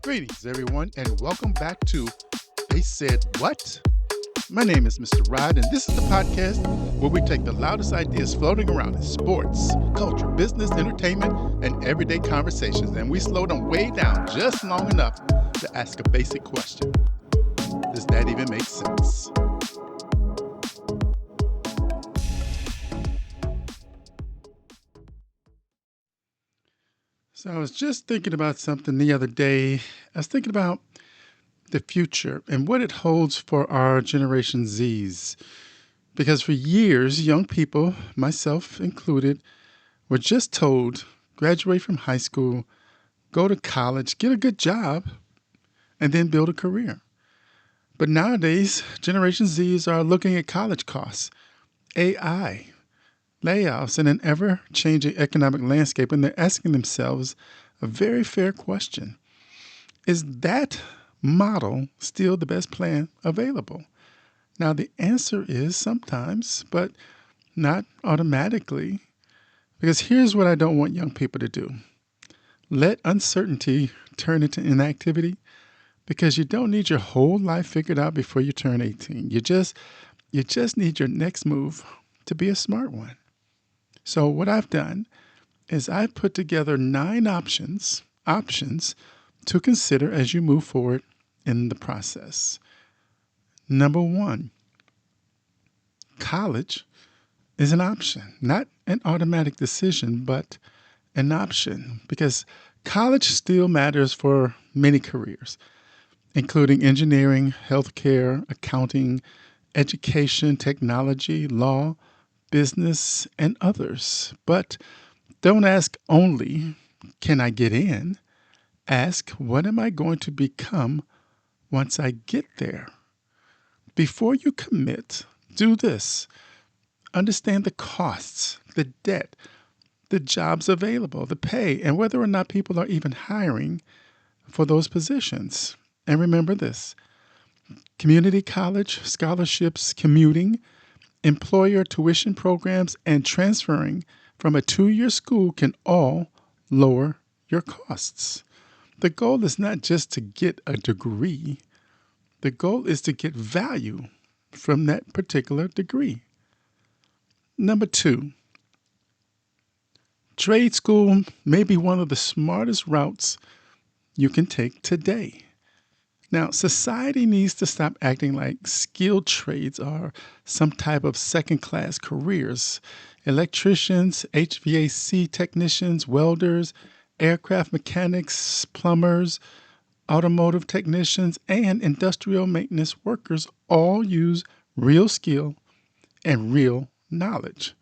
Greetings, everyone, and welcome back to They Said What? My name is Mr. Rod, and this is the podcast where we take the loudest ideas floating around in sports, culture, business, entertainment, and everyday conversations, and we slow them way down just long enough to ask a basic question. Does that even make sense? So I was just thinking about something the other day. I was thinking about the future and what it holds for our Generation Zs. Because for years, young people, myself included, were just told graduate from high school, go to college, get a good job, and then build a career. But nowadays, Generation Zs are looking at college costs, AI, layoffs, and an ever changing economic landscape, and they're asking themselves a very fair question. Is that model still the best plan available? Now, the answer is sometimes, but not automatically. Because here's what I don't want young people to do: let uncertainty turn into inactivity, because you don't need your whole life figured out before you turn 18. You just need your next move to be a smart one. So what I've done is I've put together 9 options to consider as you move forward in the process. Number 1, college is an option, not an automatic decision, but an option, because college still matters for many careers, including engineering, healthcare, accounting, education, technology, law, business, and others. But don't ask only, can I get in? Ask, what am I going to become once I get there? Before you commit, do this. Understand the costs, the debt, the jobs available, the pay, and whether or not people are even hiring for those positions. And remember this: community college, scholarships, commuting, employer tuition programs, and transferring from a 2-year school can all lower your costs. The goal is not just to get a degree, the goal is to get value from that particular degree. Number 2, trade school may be one of the smartest routes you can take today. Now, society needs to stop acting like skilled trades are some type of second class careers. Electricians, HVAC technicians, welders, aircraft mechanics, plumbers, automotive technicians, and industrial maintenance workers all use real skill and real knowledge.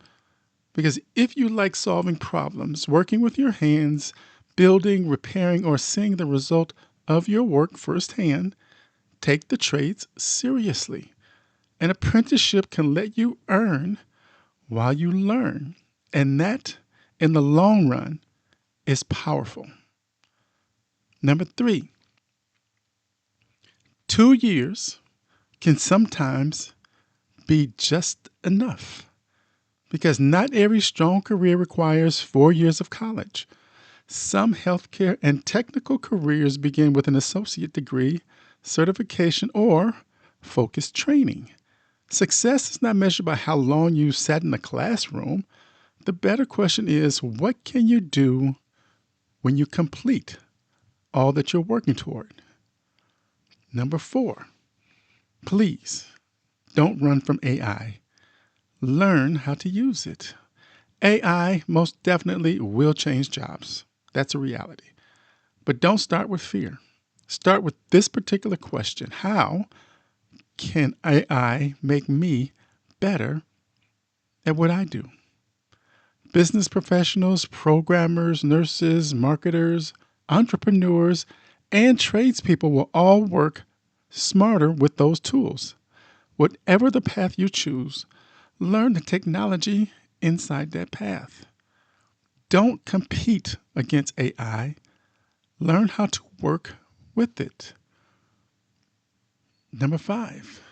Because if you like solving problems, working with your hands, building, repairing, or seeing the result of your work firsthand, take the trades seriously. An apprenticeship can let you earn while you learn, and that, in the long run, is powerful. Number 3, 2 years can sometimes be just enough, because not every strong career requires 4 years of college. Some healthcare and technical careers begin with an associate degree, certification, or focused training. Success is not measured by how long you sat in the classroom. The better question is, what can you do when you complete all that you're working toward? Number 4, please don't run from AI. Learn how to use it. AI most definitely will change jobs. That's a reality. But don't start with fear. Start with this particular question: how can AI make me better at what I do? Business professionals, programmers, nurses, marketers, entrepreneurs, and tradespeople will all work smarter with those tools. Whatever the path you choose, learn the technology inside that path. Don't compete against AI. Learn how to work with it. Number 5,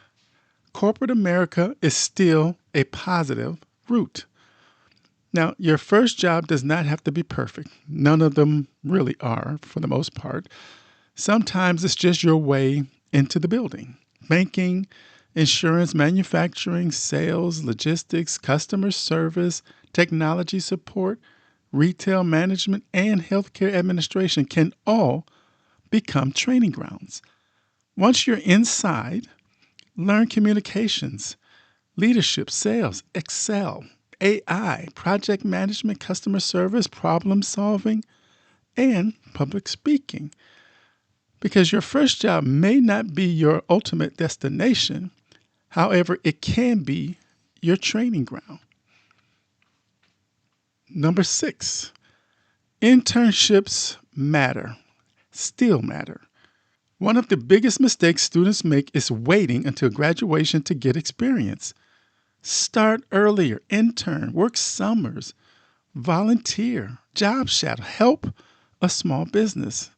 corporate America is still a positive route. Now, your first job does not have to be perfect. None of them really are, for the most part. Sometimes it's just your way into the building. Banking, insurance, manufacturing, sales, logistics, customer service, technology support, retail management, and healthcare administration can all become training grounds. Once you're inside, learn communications, leadership, sales, Excel, AI, project management, customer service, problem solving, and public speaking. Because your first job may not be your ultimate destination, however, it can be your training ground. Number 6, internships matter, still matter. One of the biggest mistakes students make is waiting until graduation to get experience. Start earlier, intern, work summers, volunteer, job shadow, help a small business,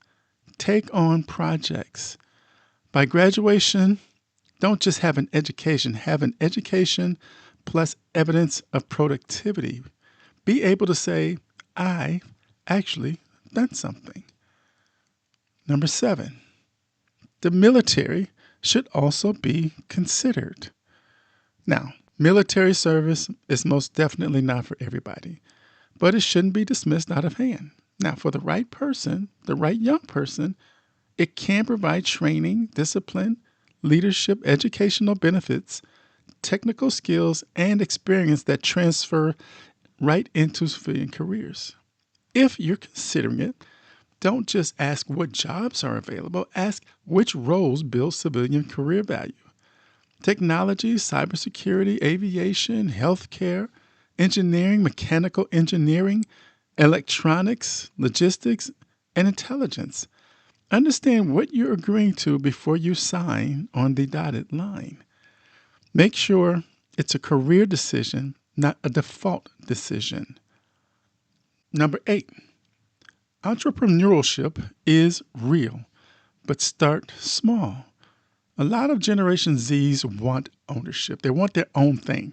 take on projects. By graduation, don't just have an education plus evidence of productivity. Be able to say, I actually done something. Number 7, the military should also be considered. Now, military service is most definitely not for everybody, but it shouldn't be dismissed out of hand. Now, for the right person, the right young person, it can provide training, discipline, leadership, educational benefits, technical skills, and experience that transfer right into civilian careers. If you're considering it, don't just ask what jobs are available, ask which roles build civilian career value. Technology, cybersecurity, aviation, healthcare, engineering, mechanical engineering, electronics, logistics, and intelligence. Understand what you're agreeing to before you sign on the dotted line. Make sure it's a career decision, not a default decision. Number 8, entrepreneurship is real, but start small. A lot of Generation Zs want ownership. They want their own thing.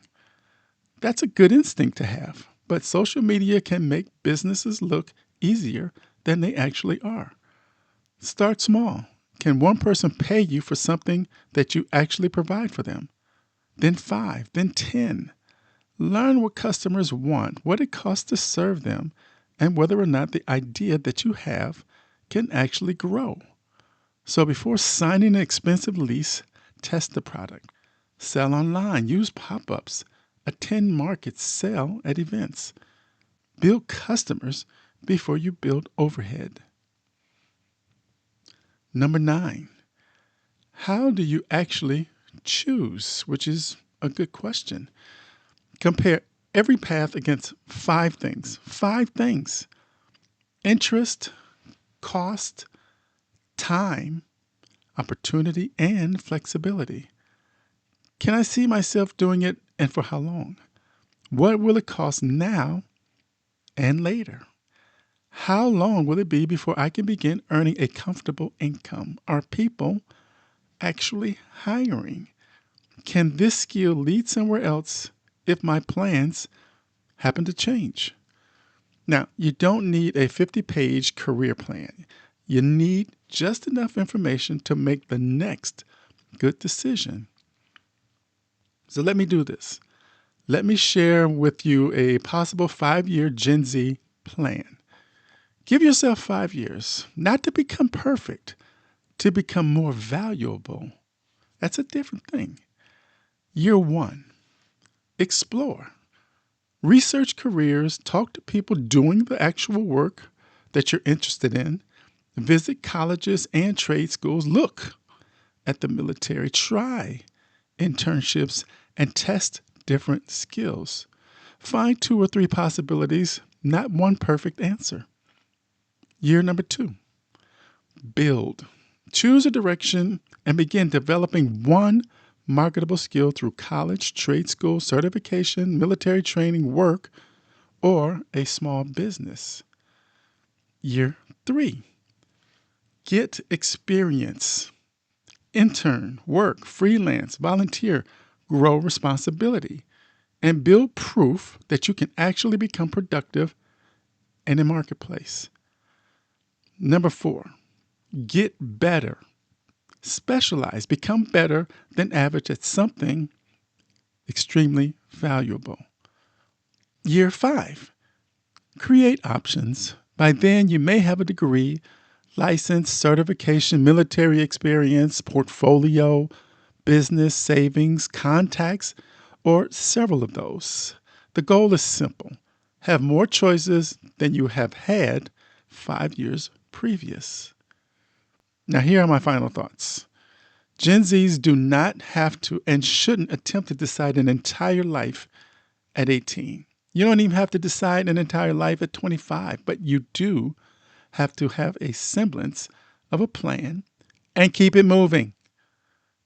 That's a good instinct to have, but social media can make businesses look easier than they actually are. Start small. Can one person pay you for something that you actually provide for them? Then 5, then 10. Learn what customers want, what it costs to serve them, and whether or not the idea that you have can actually grow. So before signing an expensive lease, test the product. Sell online, use pop-ups, attend markets, sell at events. Build customers before you build overhead. Number 9, how do you actually choose? Which is a good question. Compare every path against 5 things. 5 things. Interest, cost, time, opportunity, and flexibility. Can I see myself doing it and for how long? What will it cost now and later? How long will it be before I can begin earning a comfortable income? Are people actually hiring? Can this skill lead somewhere else if my plans happen to change? Now, you don't need a 50-page career plan. You need just enough information to make the next good decision. So let me do this. Let me share with you a possible 5-year Gen Z plan. Give yourself 5 years, not to become perfect, to become more valuable. That's a different thing. Year 1, explore. Research careers, talk to people doing the actual work that you're interested in, visit colleges and trade schools, look at the military, try internships, and test different skills. Find 2 or 3 possibilities, not one perfect answer. Year number 2, build. Choose a direction and begin developing one marketable skill through college, trade school, certification, military training, work, or a small business. Year 3, get experience. Intern, work, freelance, volunteer, grow responsibility, and build proof that you can actually become productive in a marketplace. Number 4, Get better. Specialize. Become better than average at something extremely valuable. Year 5. Create options. By then, you may have a degree, license, certification, military experience, portfolio, business, savings, contacts, or several of those. The goal is simple. Have more choices than you have had 5 years previous. Now, here are my final thoughts. Gen Zs do not have to and shouldn't attempt to decide an entire life at 18. You don't even have to decide an entire life at 25, but you do have to have a semblance of a plan and keep it moving.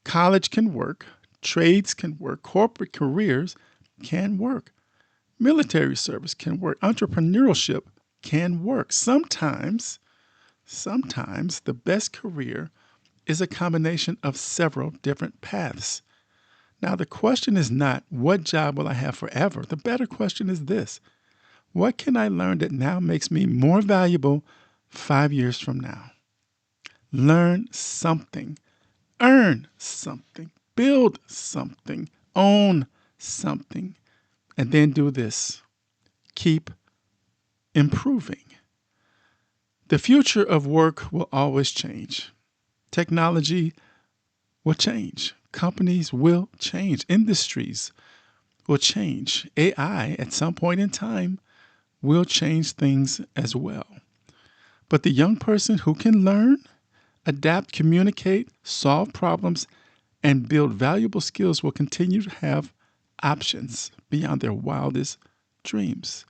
College can work, trades can work, corporate careers can work, military service can work, entrepreneurship can work. Sometimes the best career is a combination of several different paths. Now, the question is not, what job will I have forever? The better question is this: what can I learn that now makes me more valuable 5 years from now? Learn something, earn something, build something, own something, and then do this. Keep improving. The future of work will always change. Technology will change. Companies will change. Industries will change. AI, at some point in time, will change things as well. But the young person who can learn, adapt, communicate, solve problems, and build valuable skills will continue to have options beyond their wildest dreams.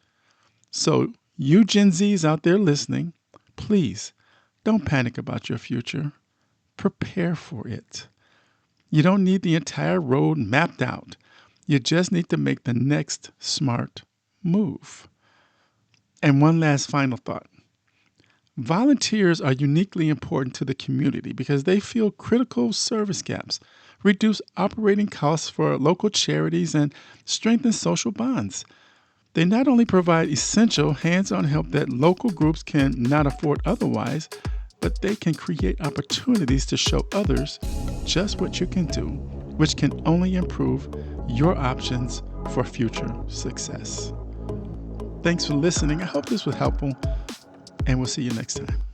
So, you Gen Zs out there listening, please don't panic about your future. Prepare for it. You don't need the entire road mapped out. You just need to make the next smart move. And one last final thought. Volunteers are uniquely important to the community because they fill critical service gaps, reduce operating costs for local charities, and strengthen social bonds. They not only provide essential hands-on help that local groups can not afford otherwise, but they can create opportunities to show others just what you can do, which can only improve your options for future success. Thanks for listening. I hope this was helpful, and we'll see you next time.